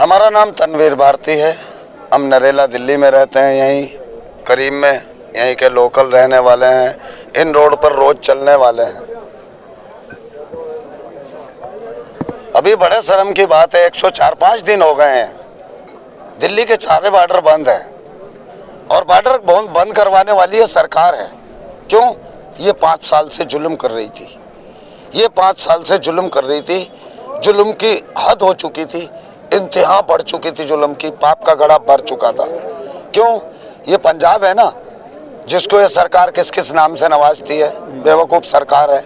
हमारा नाम तनवीर भारती है। हम नरेला दिल्ली में रहते हैं, यहीं करीब में, यहीं के लोकल रहने वाले हैं। इन रोड पर रोज चलने वाले हैं। अभी बड़े शर्म की बात है, 104-5 दिन हो गए हैं, दिल्ली के सारे बॉर्डर बंद हैं और बॉर्डर बंद करवाने वाली है सरकार है। क्यों? ये 5 साल से जुल्म कर रही थी। ये 5 साल से जुल्म कर रही थी। जुल्म की हद हो चुकी थी, इंतहा बढ़ चुकी थी जुल्म की, पाप का घड़ा भर चुका था। क्यों? ये पंजाब है ना, जिसको ये सरकार किस किस नाम से नवाजती है, बेवकूफ़ सरकार है।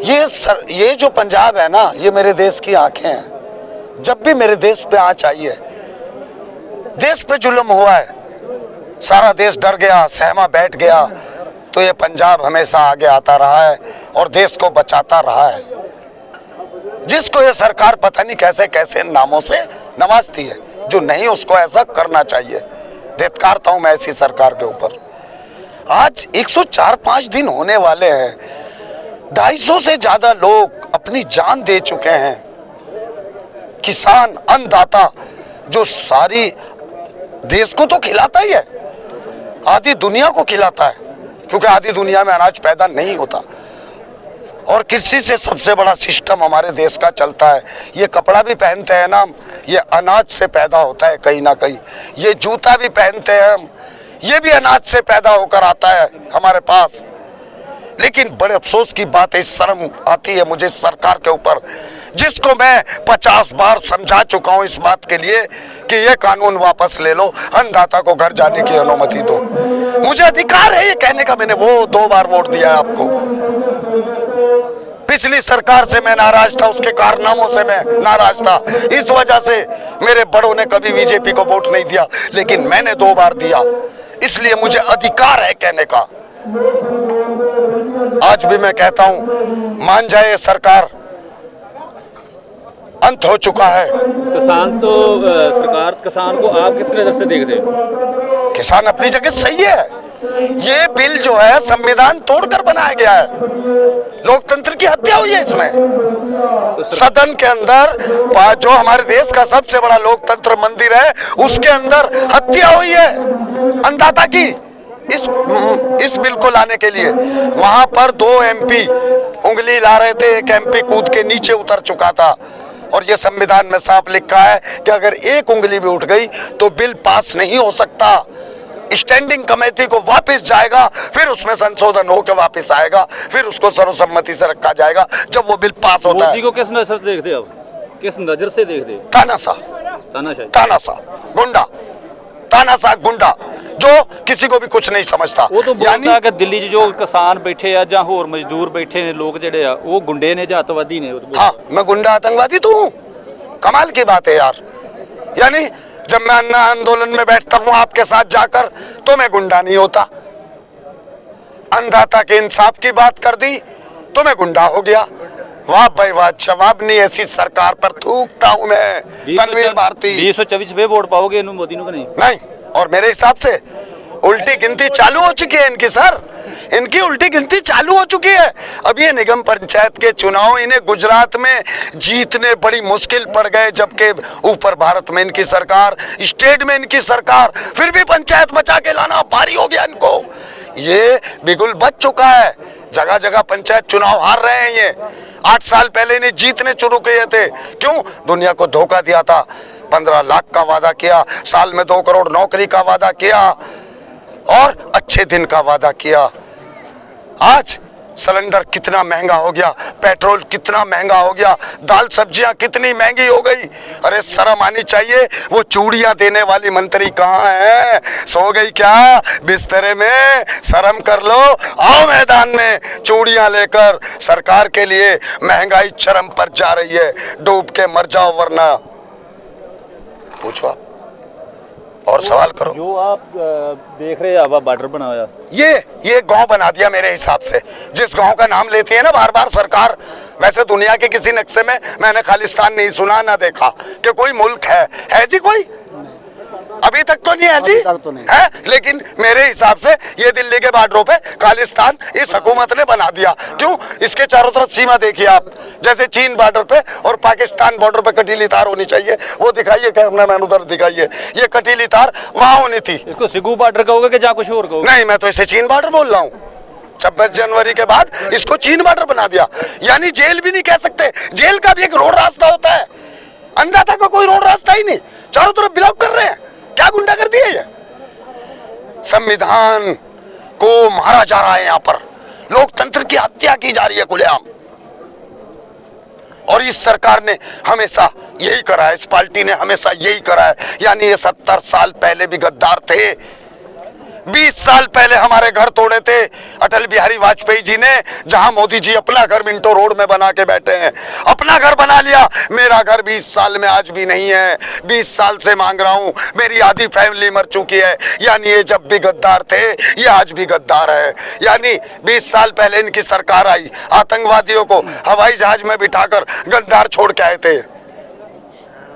ये जो पंजाब है ना, ये मेरे देश की आंखें हैं। जब भी मेरे देश पे आँच आई है, देश पे जुल्म हुआ है, सारा देश डर गया, सहमा बैठ गया, तो ये पंजाब हमेशा आगे आता रहा है और देश को बचाता रहा है। जिसको ये सरकार पता नहीं कैसे कैसे नामों से नवाजती है, जो नहीं उसको ऐसा करना चाहिए। धिक्कारता हूं मैं ऐसी सरकार के ऊपर। आज 104-5 दिन होने वाले हैं, 250 से ज्यादा लोग अपनी जान दे चुके हैं। किसान, अन्नदाता, जो सारी देश को तो खिलाता ही है, आधी दुनिया को खिलाता है, क्योंकि आधी दुनिया में अनाज पैदा नहीं होता। और कृषि से सबसे बड़ा सिस्टम हमारे देश का चलता है। ये कपड़ा भी पहनते हैं ना, ये अनाज से पैदा होता है कहीं ना कहीं। ये जूता भी पहनते हैं हम, ये भी अनाज से पैदा होकर आता है हमारे पास। लेकिन बड़े अफसोस की बात है, शर्म आती है मुझे सरकार के ऊपर, जिसको मैं 50 बार समझा चुका हूं इस बात के लिए कि ये कानून वापस ले लो, अन्नदाता को घर जाने की अनुमति दो। मुझे अधिकार है ये कहने का, मैंने वो 2 बार वोट दिया है आपको। पिछली सरकार से मैं नाराज था, उसके कारनामों से मैं नाराज था, इस वजह से मेरे बड़ों ने कभी बीजेपी को वोट नहीं दिया, लेकिन मैंने 2 बार दिया, इसलिए मुझे अधिकार है कहने का। आज भी मैं कहता हूं, मान जाए सरकार, अंत हो चुका है। किसान तो सरकार, किसान को आप किस नजर से देखते हैं? किसान अपनी जगह सही है। ये बिल जो है संविधान तोड़कर बनाया गया है, लोकतंत्र की हत्या हुई है इसमें। सदन के अंदर जो हमारे देश का सबसे बड़ा लोकतंत्र मंदिर है, उसके अंदर हत्या हुई है अन्नदाता की। इस बिल को लाने के लिए वहां पर 2 MP उंगली ला रहे थे, एक MP कूद के नीचे उतर चुका था। और ये संविधान में साफ लिखा है कि अगर एक उंगली भी उठ गई तो बिल पास नहीं हो सकता। स्टैंडिंग कमेटी को वापस जाएगा, फिर उसमें संशोधन होकर वापस आएगा, फिर उसको सर्वसम्मति से रखा जाएगा जब वो बिल पास होता है। मोदी को किस नजर से देखते आप? किस नजर से देखते? तानाशाह गुंडा, तानाशाह गुंडा, जो किसी को भी कुछ नहीं समझता। वो तो बोलता है कि दिल्ली जो किसान बैठे आ या होर मजदूर बैठे ने, लोग जेडे आ, वो गुंडे ने या अतवादी ने। हाँ, मैं गुंडा आतंकवादी तो हूँ। कमाल की बात है यार। यानी जब मैं अन्ना आंदोलन में बैठता हूँ आपके साथ जाकर, तो मैं गुंडा नहीं होता। अन्नदाता के इंसाफ की बात कर दी तो मैं गुंडा हो गया। वाह भाई वाह, जवाब नहीं। ऐसी सरकार पर थूकता हूँ मैं, तनवीर भारती। 2024 पे वोट पाओगे मोदी को? नहीं। और मेरे हिसाब से उल्टी गिनती चालू हो चुकी है इनकी सर, इनकी उल्टी गिनती चालू हो चुकी है। अब ये निगम पंचायत के चुनाव इन्हें गुजरात में जीतने बड़ी मुश्किल पड़ गए, जबकि ऊपर भारत में इनकी सरकार, स्टेट में इनकी सरकार, फिर भी पंचायत बचा के लाना भारी हो गया इनको। ये बिगुल बच चुका है, जगह जगह पंचायत चुनाव हार रहे हैं ये। 8 साल पहले इन्हें जीतने शुरू किए थे। क्यों? दुनिया को धोखा दिया था, 15 लाख का वादा किया, साल में 2 करोड़ नौकरी का वादा किया और अच्छे दिन का वादा किया। आज सिलेंडर कितना महंगा हो गया, पेट्रोल कितना महंगा हो गया, दाल सब्जियां कितनी महंगी हो गई। अरे शर्म आनी चाहिए। वो चूड़ियां देने वाली मंत्री कहाँ है? सो गई क्या बिस्तरे में? शर्म कर लो, आओ मैदान में चूड़ियां लेकर। सरकार के लिए महंगाई चरम पर जा रही है, डूब के मर जाओ वरना। पूछो और सवाल करो। जो आप देख रहे हैं बॉर्डर बनाया, ये गांव बना दिया मेरे हिसाब से। जिस गांव का नाम लेती है ना बार बार सरकार, वैसे दुनिया के किसी नक्शे में मैंने खालिस्तान नहीं सुना ना देखा कि कोई मुल्क है जी कोई। अभी तक तो नहीं है जी, अभी तक तो नहीं है, लेकिन मेरे हिसाब से ये दिल्ली के बॉर्डरों पे खालिस्तान इस हुकूमत ने बना दिया। क्यों? इसके चारों तरफ सीमा देखिए आप, जैसे चीन बॉर्डर पे और पाकिस्तान बॉर्डर पे कटीली तार होनी चाहिए, वो दिखाइए कैमरा मैन उधर दिखाइए, ये कटीली तार वहां होनी थी। इसको सिगू बॉर्डर कहोगे कि जहाँ कुछ और कहोगे? नहीं, मैं तो इसे चीन बॉर्डर बोल रहा हूँ। 26 जनवरी के बाद इसको चीन बॉर्डर बना दिया, यानी जेल भी नहीं कह सकते, जेल का भी एक रोड रास्ता होता है, अंदाता का कोई रोड रास्ता ही नहीं, चारों तरफ ब्लॉक कर रहे हैं। क्या गुंडा कर दिया ये? संविधान को मारा जा रहा है, यहाँ पर लोकतंत्र की हत्या की जा रही है खुलेआम, और इस सरकार ने हमेशा यही करा है, इस पार्टी ने हमेशा यही करा है। यानी ये 70 साल पहले भी गद्दार थे, 20 साल पहले हमारे घर तोड़े थे अटल बिहारी वाजपेयी जी ने, जहां मोदी जी अपना घर मिंटो रोड में बना के बैठे हैं, अपना घर बना लिया। मेरा घर 20 साल में आज भी नहीं है, 20 साल से मांग रहा हूं, मेरी आधी फैमिली मर चुकी है। यानी ये जब भी गद्दार थे, ये आज भी गद्दार है। यानी 20 साल पहले इनकी सरकार आई, आतंकवादियों को हवाई जहाज में बिठाकर गद्दार छोड़ के आए थे।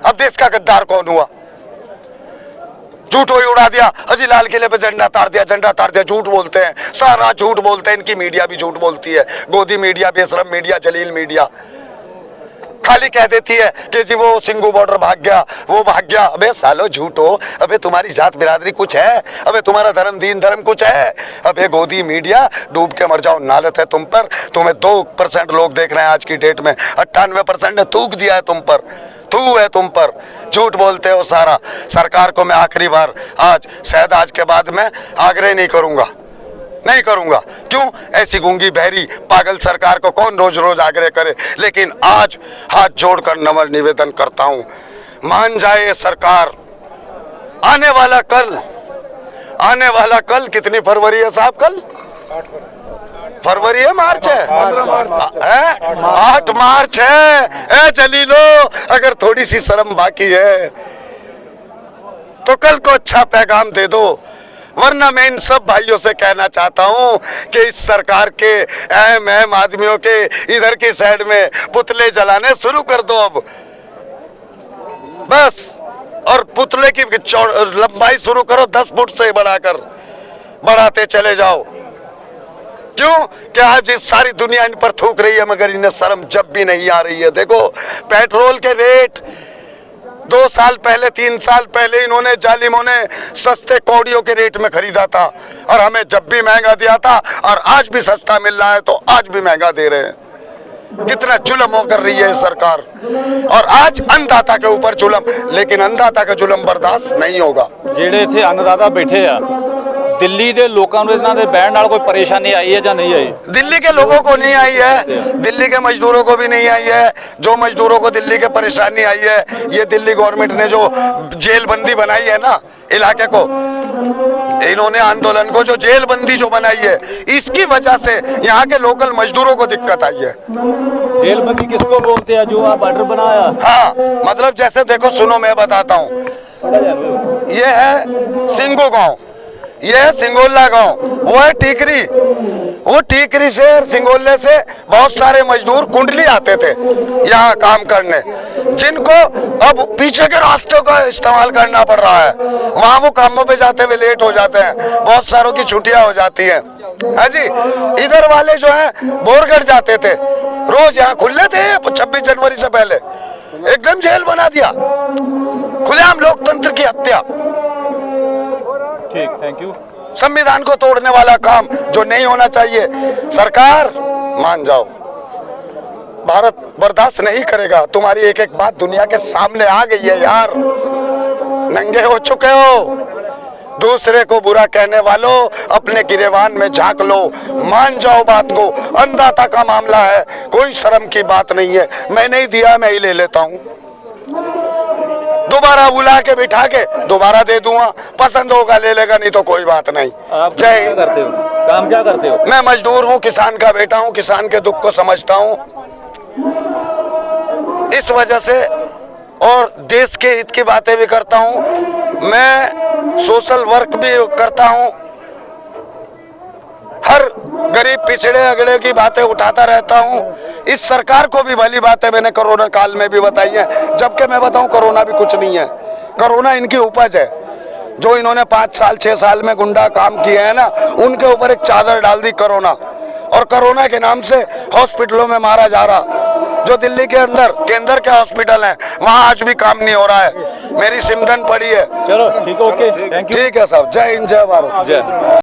अब देश का गद्दार कौन हुआ? झूठो ही उड़ा दिया, हजी लाल किले पे झंडा तार दिया, झंडा तार दिया, झूठ बोलते हैं, सारा झूठ बोलते हैं। इनकी मीडिया भी झूठ बोलती है, गोदी मीडिया, बेशरम मीडिया, जलील मीडिया। खाली कह देती है कि जी वो सिंगू बॉर्डर भाग गया, वो भाग गया। अबे सालो झूठो, अबे तुम्हारी जात बिरादरी कुछ है? अबे तुम्हारा धर्म दीन धर्म कुछ है? अबे गोदी मीडिया, डूब के मर जाओ, नालत है तुम पर। तुम्हें 2% लोग देख रहे हैं आज की डेट में, 98% ने थूक दिया है तुम पर, थू है तुम पर, झूठ बोलते हो सारा। सरकार को मैं आखिरी बार आज, शायद आज के बाद मैं आग्रह नहीं करूंगा, नहीं करूंगा। क्यों? ऐसी गूंगी बहरी पागल सरकार को कौन रोज रोज आग्रह करे। लेकिन आज हाथ जोड़कर नम्र निवेदन करता हूं, मान जाए ये सरकार। आने वाला कल कितनी फरवरी है साहब? कल 8 है, मार्च है, 8 मार्च है। ए जलीलो, अगर थोड़ी सी शर्म बाकी है तो कल को अच्छा पैगाम दे दो, वरना मैं इन सब भाइयों से कहना चाहता हूं कि इस सरकार के अहम आदमियों के इधर की साइड में पुतले जलाने शुरू कर दो अब, बस। और पुतले की लंबाई शुरू करो 10 फुट से बढ़ाकर, बढ़ाते चले जाओ। क्यों? कि आज इस सारी दुनिया इन पर थूक रही है, मगर इन्हें शर्म जब भी नहीं आ रही है। देखो पेट्रोल के रेट 2 साल पहले, 3 साल पहले इन्होंने, जालिमों ने सस्ते कौड़ियों के रेट में खरीदा था, और हमें जब भी महंगा दिया था, और आज भी सस्ता मिल रहा है तो आज भी महंगा दे रहे हैं। कितना जुल्म हो कर रही है सरकार, और आज अन्नदाता के ऊपर जुल्म, लेकिन अन्नदाता का जुल्म बर्दाश्त नहीं होगा। ਜਿਹੜੇ ਇੱਥੇ अन्नदाता बैठे ਆ, ਦਿੱਲੀ ਦੇ ਲੋਕਾਂ ਨੂੰ ਇਹਨਾਂ ਦੇ ਬਹਿਣ ਨਾਲ ਕੋਈ ਪਰੇਸ਼ਾਨੀ ਆਈ ਹੈ ਜਾਂ नहीं आई? दिल्ली के लोगों को नहीं आई है, दिल्ली के मजदूरों को भी नहीं आई है। जो मजदूरों को दिल्ली के परेशानी आई है, ये दिल्ली गवर्नमेंट ने जो जेल बंदी बनाई है ना इलाके को, इन्होंने आंदोलन को जो जेल बंदी जो बनाई है, इसकी वजह से यहाँ के लोकल मजदूरों को दिक्कत आई है। जेलबंदी किसको बोलते हैं? जो आप बॉर्डर बनाया? हाँ, मतलब जैसे देखो, सुनो मैं बताता हूँ। ये है सिंगू गांव, ये है सिंगोला गांव, वो है टीकरी। वो टीकरी से और सिंगोले से बहुत सारे मजदूर कुंडली आते थे यहाँ काम करने, जिनको अब पीछे के रास्तों का इस्तेमाल करना पड़ रहा है। वहाँ वो कामों पे जाते हुए लेट हो जाते हैं, बहुत सारों की छुट्टियां हो जाती हैं। हाँ जी, इधर वाले जो है बोरगढ़ जाते थे, रोज यहाँ खुले थे। 26 जनवरी से पहले एकदम जेल बना दिया, खुलेआम लोकतंत्र की हत्या। ठीक, थैंक यू। संविधान को तोड़ने वाला काम जो नहीं होना चाहिए। सरकार मान जाओ, भारत बर्दाश्त नहीं करेगा। तुम्हारी एक एक बात दुनिया के सामने आ गई है यार, नंगे हो चुके हो। दूसरे को बुरा कहने वालों, अपने गिरेबान में झांक लो, मान जाओ बात को। अन्नदाता का मामला है, कोई शर्म की बात नहीं है। मैं नहीं दिया, मैं ही ले लेता हूँ, दोबारा बुला के बिठा के दोबारा दे दूंगा, पसंद होगा ले लेगा, नहीं तो कोई बात नहीं। आप क्या करते हो? काम क्या करते हो? मैं मजदूर हूँ, किसान का बेटा हूँ, किसान के दुख को समझता हूँ। इस वजह से और देश के हित की बातें भी करता हूँ। मैं सोशल वर्क भी करता हूँ, हर गरीब पिछड़े अगड़े की बातें उठाता रहता हूँ। इस सरकार को भी भली बातें मैंने कोरोना काल में भी बताई है, जबकि मैं बताऊं कोरोना भी कुछ नहीं है, कोरोना इनकी उपज है। जो इन्होंने 5 साल 6 साल में गुंडा काम किए हैं ना, उनके ऊपर एक चादर डाल दी कोरोना, और कोरोना के नाम से हॉस्पिटलों में मारा जा रहा। जो दिल्ली के अंदर केंद्र के हॉस्पिटल हैं वहां आज भी काम नहीं हो रहा है। मेरी सिमरन पड़ी है। चलो ठीक, ओके, थैंक यू। ठीक है साहब, जय हिंद जय भारत। जय।